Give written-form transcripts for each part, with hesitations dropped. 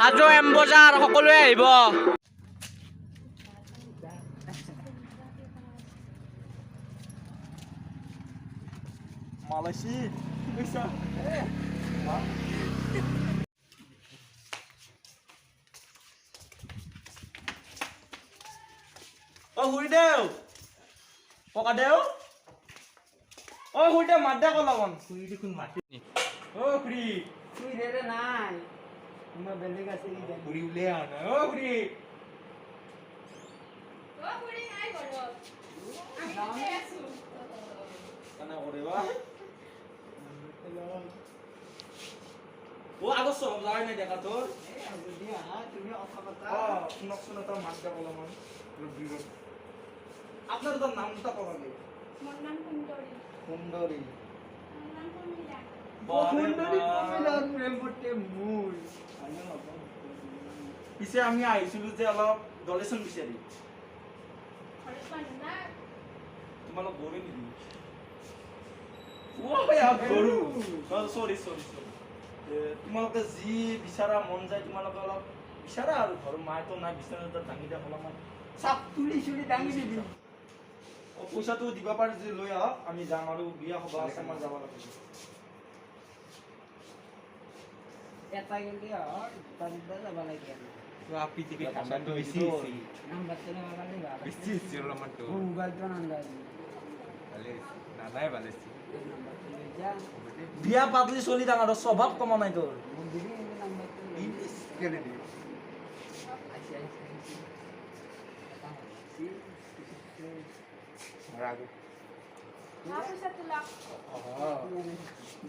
আজো এম বজাৰ সকলোৱে আহিব। মালয়েছি পইচা ও হুইদেও পকা দেও ও হুইদে মাড্ডা কলাবন হুই দেখুন মাটি ও খুড়ি তুই রে নাই তোমার বেলেগ আছে কি জানি খুড়ি উলে আনা ও খুড়ি নাই ঘৰত আমি ইয়াতে আছো কানা করে বা ও আগত সব যাই না দেখা তোর তুমি কথা কথা শুনক শুন তো মাড্ডা কলাবন আপনার তো নামটা কলাবে মোৰ নাম সুন্দৰী সুন্দৰী মোৰ নাম কমিলা সুন্দৰী কমিলাৰ প্ৰেম কৰতে মুই পিছে আমি আহিছিলো যে অলপ ডলেশন বিচাৰি ঘৰত মানুহ নাই তোমালোক গৰু নেকি ও ইয়া গৰু সৰি তোমালোকে যি বিচাৰা মন যায় তোমালোকে অলপ বিচাৰা আৰু ঘৰ মায়েতো নাই বিচনাত দাঙি দিয়া অলপমান সাপ তুলি চুলি ডাঙি দিবি পইচাটো দিবা পাৰি যে লৈ আহক আমি যাম আৰু বিয়া সভা আছে আমাৰ যাব লাগিব এটা গেলি আর তারিখটা যাবা লাগে Api tiga tambah tuh isi number তো নেওয়া লাগে বা isi isi lama tuh Google তো number balis nada ya balis number তো লই যা বিয়া পাতলি চলি ডাঙৰ স্বভাৱ কমা নাই তোৰ মুই দিবি নাম্বার তো ini sekali nih আচ্ছা ragu মা পইচা তোলা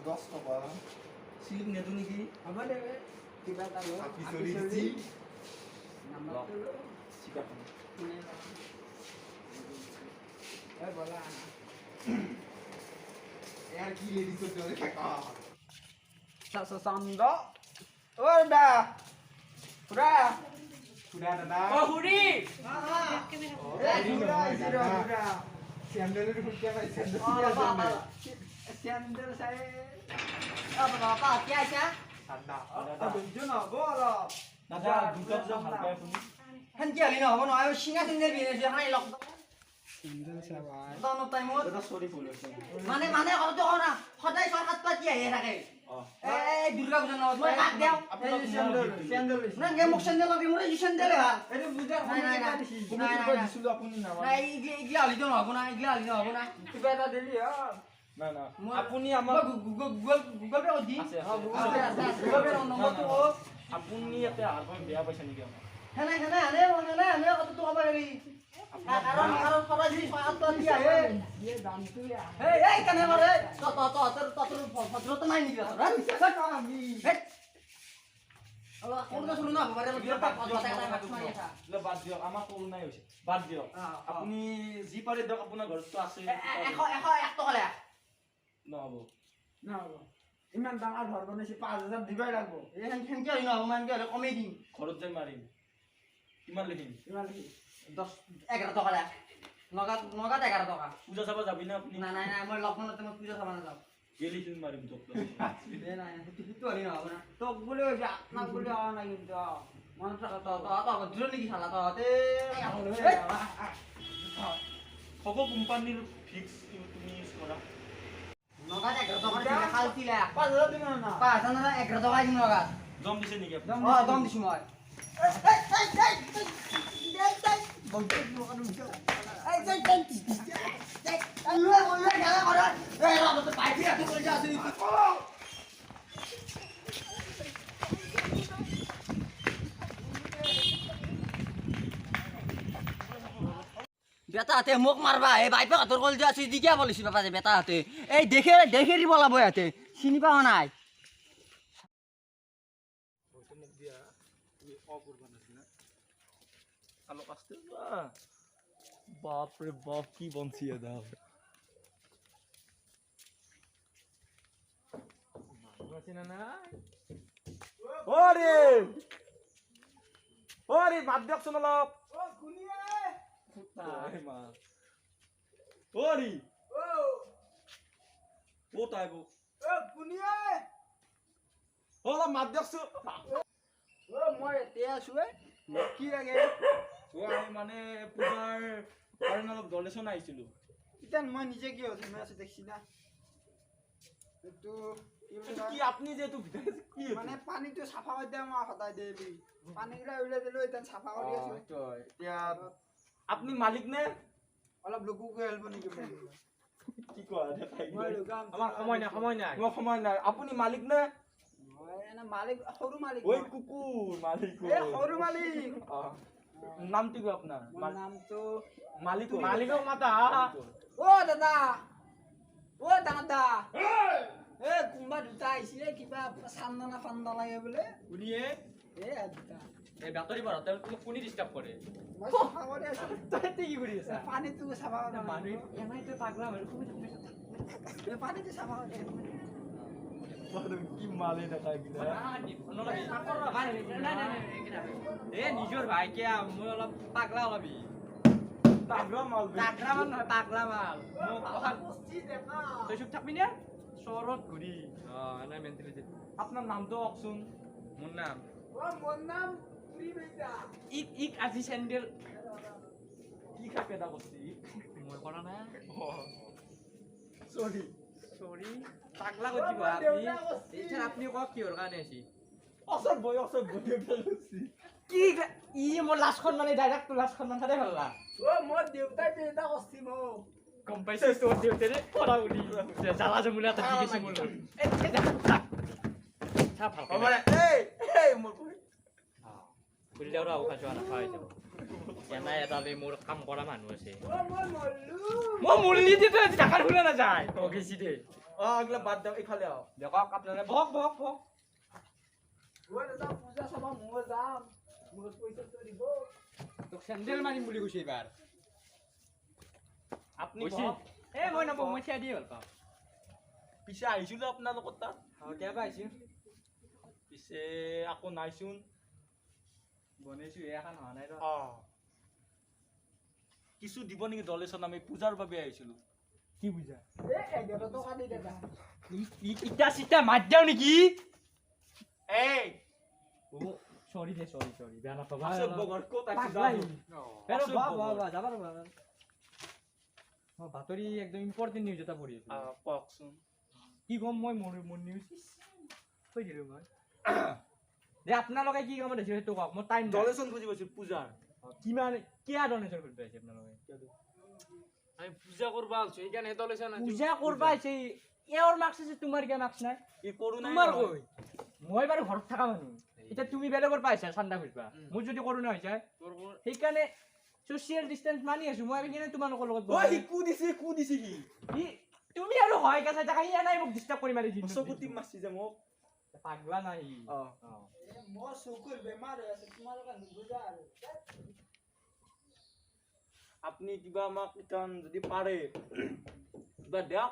10 টকা চিলিপ নেদো নেকি হ'ব দে কিবা এটা ল api soli isi নাম্বার তো ল চিকা মানে এই বলা ya gile di situ ada kakak সন্দ ও দা পুরা sudah ada অ খুড়ী sandal itu kayak sandal sandal Sai Baba কি আইছা দাদা দুটা দুটা ভাল পাই আপুনি হেন কি আলি নহব নহয় সিঙা সিঙা বিনে যে হাই লক দানো টাইমত দাদা সৰি ভুল হৈছে মানে কত না সদায় ছয় সাত পাতি আহি থাকে অ এই দুর্গা পূজা নহয় মই কাক দেও স্যান্ডেল না গে মোক স্যান্ডেল লবি মোৰ এই স্যান্ডেল হা এইটো বুজাৰ নাই নাই নাই তুমি নাই, কিবা নাই। দিছিলো আপুনি নামানে নাই ইগলা আলি তো নহব না ইগলা আলি নহব না কিবা এটা দিলি হা না না মই- আপুনি মই আমাক গুগল পে দি আছে, আছে। গুগল পে নম্বৰটো আপুনি ইয়াতে আহাৰ পৰা বেয়া পাইছে নেকি আমাক হেনে হেনে কত তো কবা গলি কারণ সবাই যদি সাত পাতি আহে এই কেনে মারে তোর ভদ্রতা নাই নিকি বাদ দিয়ক আমাৰ সৰু নাই হৈছে বাদ দিয়ক আপুনি যি পাৰে দিয়ক আপোনাৰ ঘৰততো আছে নহ'ব ইমান ডাঙৰ ঘৰ বনাইছে 5000 দিবাই লাগবো সেনকে নহব মানকে হলে কমেই দিম ঘৰত যাই মাৰিম কিমান লিখিম 11 টকা লাগ নগাত 11 টকা পূজা চাব যাবি না আপুনি নাই মই লকডাউনতে মই পূজা চাব নাযাওঁ গেলি কিন মাৰিম তোক নাই সেইটো হলি নহব না তোক বুলি কৈছে আপোনাক বুলি অহা নাই কিন্তু মনত ৰাখ তহঁত দূৰ নেকি খালা তহঁতে হ'ব কোম্পানীৰ ফিক্স তুমি ইউজ কৰা নগাত 11 টকা দিলে খালছিলা 5000 দিম না 11 টকা দিম নগাত দম দিছে নেকি আপুনি দম দিছো মই বেটা হাতে মোক মারবা এই বাইপে হাতর কল দিয়া সুই দিকিয়া বলিছি বাবা যে বেটা হাতে এই দেখে দিব লাগবো হাতে চিনি পাওয়া নাই আলোক আসতে বাপ রে বাপ কি বনছিয়ে দাও ওরে বাদ দিয়কচোন অলপ ওরি ও তাই অলপ মাত দিয়কচোন মই এতিয়া আছো কি লাগে আমি মানে পূজাৰ কাৰণে অলপ ডনেশ্যন আহিছিলো এতিয়া মই নিজে কি হ'ল মই আছো দেখছি না এইটো কি বুলি কি কয়? আপুনি যে এইটো কি মানে পানীটো চাফা কৰি দিয়া মই সদায় ডেইলি পানীগিলা উলিয়াই দিলো এতিয়া চাফা কৰি আছো এতিয়া আপুনি মালিক নে অলপ লোককো হেল্প নেকি কি কয় দেখাই মই লুকাম আমাৰ সময় নাই মই সময় নাই আপুনি মালিক নে মই এনে মালিক সৰু মালিক ঐ কুকুৰ মালিক এ সৰু মালিক নামটো কি আপোনাৰ মোৰ নামটো মালিক মালিকক মাতা অ দাদা অ দাদা এ কোনোবা দুটা আহিছিলে কিবা চান্দনা ফান্দা লাগে বোলে শুনিয়ে এ দুটা এই বাতৰি পঢ়াতে তোমাক কোনে ডিষ্টাৰ্ব কৰে মই চাফা কৰি আছো তই কি কৰি আছা পানীটো চাফা কৰি মানুহ এনাই তই পাগলা মানুহ খুব পানীটো চাফা কৰি কি মালে দেখাই গিলা নিজৰ ভাই কিয়া মই অলপ পাগলা ওলাবি তাগৰা মাল পাগলা মাল নহয় পাগলা মাল মোক কথা বস্তি দেখা তই চুপ থাকবি নে চহৰত ঘূৰি এনাই মেণ্টেলিটি আপোনাৰ নামটো কওকচোন মোৰ নাম অ মোৰ নাম পুৰি বেটা ইক আজি চেণ্ডেল কি খাই পেদা কৰিছে মই কৰা নাই চৰি চৰি পাগলা কৰি দিব আপুনি এতিয়া আপুনি কওক কিহৰ কাৰণে আহিছে অচৰ বয় গৈছে কি ই মোৰ লাষ্টখন মানে ডাইৰেক্ট লাষ্টখন মানে চাই ভাল অ মোৰ দেউতাই বেটা কৰিছে মোক গম পাইছে তোৰ দেউতাৰে পঢ়া উঠি জ্বালা জমুলা এটা দি গৈছে মোৰ চাহ ভাল মানে এই মোৰ খুলিলেও আৰু খাই যোৱা নাখাই যাব এনাই এটালে মোৰ কাম কৰা মানুহ আছে অ মই মৰলো মই মুৰলি দি তই ঢাকাৰ খোলা নাযায় গেছি দে এইগিলা বাদ দিয়ক এইফালে আহক দেখক আপোনালোকে বহক বহক বহক মই দাদা পূজা চাব মই যাম মোৰ পইচা দিব তোক চেণ্ডেল মাৰিম বুলি কৈছে এইবাৰ আপুনি কৈছি বহক। এ মই নবহ মই থিয়া দি ভাল পাওঁ পিছে আহিছিলো আপোনালোকৰ তাত কেতিয়াবা আহিছোঁ পিছে আকৌ নাইচোন বনাইছোঁ এখন হোৱা নাই ৰ কিছু দিব নেকি ডলেশ্যন আমি পূজাৰ বাবে আহিছিলো কি বুজা এ 11 টকা দি দাদা ইটা চিটা মাত দিওঁ নেকি এই চৰি দে চৰি বেয়া নাপাবা অশোক বগৰ ক'ত পাগলা আহিছে ই। যাবা মই বাতৰি একদম ইম্পৰ্টেণ্ট নিউজ এটা পঢ়ি আছোঁ কওকচোন কি ক'ম মই মোৰ নিউজ কৈ দিলোঁ মই যে আপোনালোকে কি কামত আহিছে সেইটো কওক মোৰ টাইম ডলেশ্যন খুজি পাইছো পূজাৰ কিমান কিয় ডনেশ্যন কৰিব আহিছে আপোনালোকে আমি পূজা কৰবা আলছো এখানে তো লেছ না পূজা কৰিব আহিছে এওঁৰ মাৰ্কছ আছে তোমাৰ কিয় মাৰ্কছ নাই এই কৰো নাই তোমাৰ কই মই বাৰু ঘৰত থকা মানুহ এতিয়া তুমি বেলেগৰ পাইছা ঠাণ্ডা খুজিবা মোৰ যদি কৰোণা হৈছে তোৰ সেইকাৰণে ছ'চিয়েল ডিষ্টেঞ্চ মানি আছো মই সেইকাৰণে তোমালোকৰ লগত ঐ কু দিছে কি তুমি আৰু হয় কাছে থাকা ইয়া নাই মোক ডিষ্টাৰ্ব কৰি মাৰি দিম চকু টিপ মাৰছি যে মোক পাগলা নাই মোৰ চকুৰ বেমাৰ হৈ আছে তোমালোকে নুবুজা আৰু আপুনি কিবা আমাক ইটান যদি পাৰে কিবা দিয়ক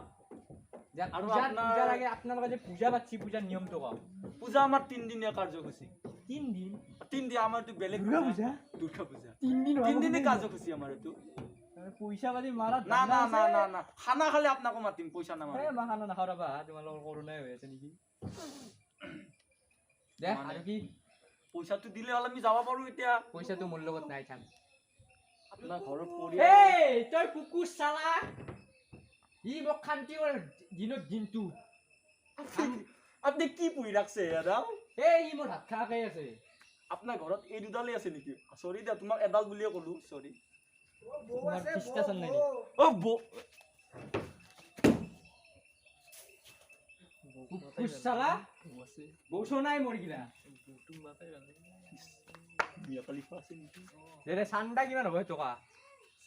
আৰু পূজাৰ আপোনাৰ- আগে আপোনালোকে যে পূজা পাতছি পূজাৰ নিয়মটো কওক পূজা আমাৰ 3 দিনীয়া কাৰ্যসূচী 3 দিন 3 দিন আমাৰ এইটো বেলেগ দুৰ্গা পূজা? দুৰ্গা পূজা 3 দিন 3 দিনে কাৰ্যসূচী আমাৰ এইটো পইচা পাতি মাৰা না না না না না খানা খালে আপোনাকো মাতিম পইচা নামাৰো মই খানা নাখাওঁ ৰবা তোমালোকৰ কৰোণাই হৈ আছে নেকি দে মানে- আৰু কি পইচাটো দিলে হ'লে আমি যাব পাৰো এতিয়া পইচাটো মোৰ লগত নাই থাক আপোনাৰ ঘৰৰ পৰিয়াল এই তই কুকুৰ চালা ই মোক শান্তি কৰে দিনটো আপুনি কি পুহি ৰাখছে দাদা এই ই মোৰ হাত খাকে আছে আপোনাৰ ঘৰত এই দুডালেই আছে নেকি চৰি দিয়া তোমাক এডাল বুলিয়ে ক'লো চৰি অ বৌ তোমাৰ আছে খ্ৰীষ্টান নাই বৌ অ বৌ কুকুৰ চালা বৌচো নাই মোৰ কিনা মিয়া খলিফা আছে নেকি দে চান্দা কিমান হ'ব টকা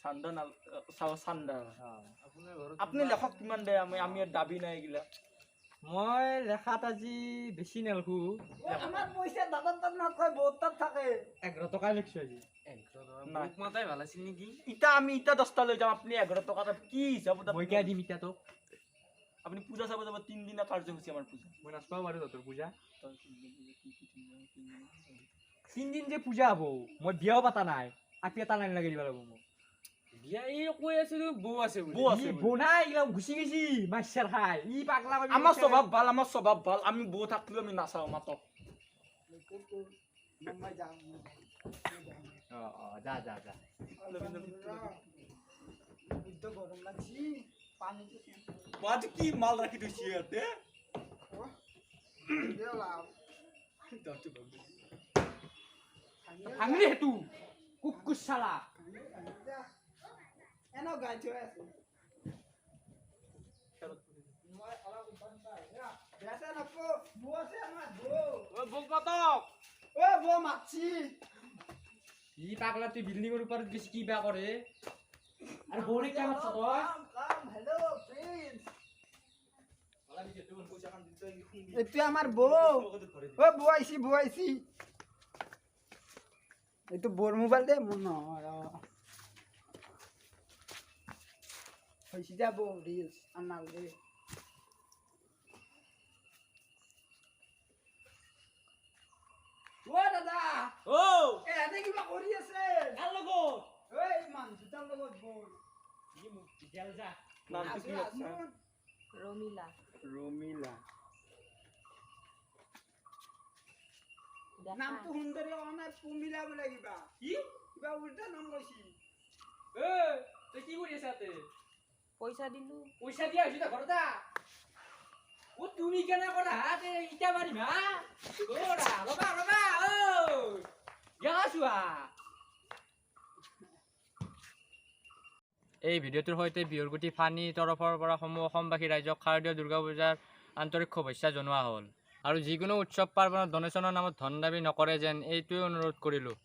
চান্দা না চান্দা আপনার ঘর আপুনি লেখক কিমান দে আমি ইয়াত দাবী নাই এইগিলা মই লেখাত আজি বেছি নেলখো ও আমার পয়সা দাদার তাত নথয় বহুত তাত থাকে 11 টকা লিখছো আজি নাই। বুক মাথায় ভালো আছে নাকি আমি ইটা 10টা লৈ যাম আপুনি 11 টকা এটা কি হিচাপত মই কিয় দিম এতিয়া তোক আপুনি পূজা চাব যাব 3 দিনৰ কাৰ্যসূচী আমাৰ পূজা মই নাচপাব পাৰো তোৰ পূজা 3 দিন যে পূজা হব মই বিয়াও পাতা নাই আপি এটা লাইন লাগি দিব লাগিব মোক বিয়া এই কই আছে বউ আছে বৌ আছে ই বনাই এইগিলা গুচি গেছি মাছাৰ খাই ই পাগলা কৰি আমাৰ স্বভাৱ ভাল আমি বৌ থাকলেও আমি নাচাওঁ মাতক মই যাম যা যা যা বুদ্ধ গরম লাগছি পানিতে বাজু কি মাল রাখি দিছি ইয়াতে দেলাম ভাঙলি হেতু কুকুৰ চালা এনো গাই থৈ আছে মই অলপ উপান পাই বেছে নপো বো আছে আমাৰ বো ঐ বক মাতক ও বো মাছি ই পাগলা তুই বিল্ডিঙৰ ওপৰত গেছি কি বেয়া কৰে আৰু বৌৰে কিয় মাতছ তই কাম হেল্ল প্ৰিন্স এইটো আমাৰ বৌ ও বৌ আইছি এইটো বোৰ মোবাইল দে মোৰ নহয় হৈছে যাব ৰিলস আনাল দে ও দাদা ও এ এতে কিবা কৰি আছে ভাল লগত এই মান দুটাৰ লগত বল ই মোক গেল যা নামটো কি আছে ৰমিলা ৰমিলা নামটো সুন্দৰী অনাৰ পুমিলা বোলে কিবা কিবা উল্টা নাম লৈছি এ তই কি কৰি আছ ইয়াতে পইচা দিলো পইচা দিয়া হৈছে তই ঘৰত ও তুমি কেনে কৰা তে ইটা মাৰিম হা ৰবা ঐ গেলা চোৱা এই ভিডিঅ'টোৰ সৈতে বিহুৰগুটি ফানি তৰফৰ পৰা সমূহ অসমবাসী ৰাইজক শাৰদীয় দুৰ্গা পূজাৰ আন্তৰিক শুভেচ্ছা জনোৱা হ'ল আৰু যিকোনো উৎসৱ পাৰ্বণত ডনেশ্যনৰ নামত ধন দাবী নকৰে যেন এইটোৱে অনুৰোধ কৰিলোঁ।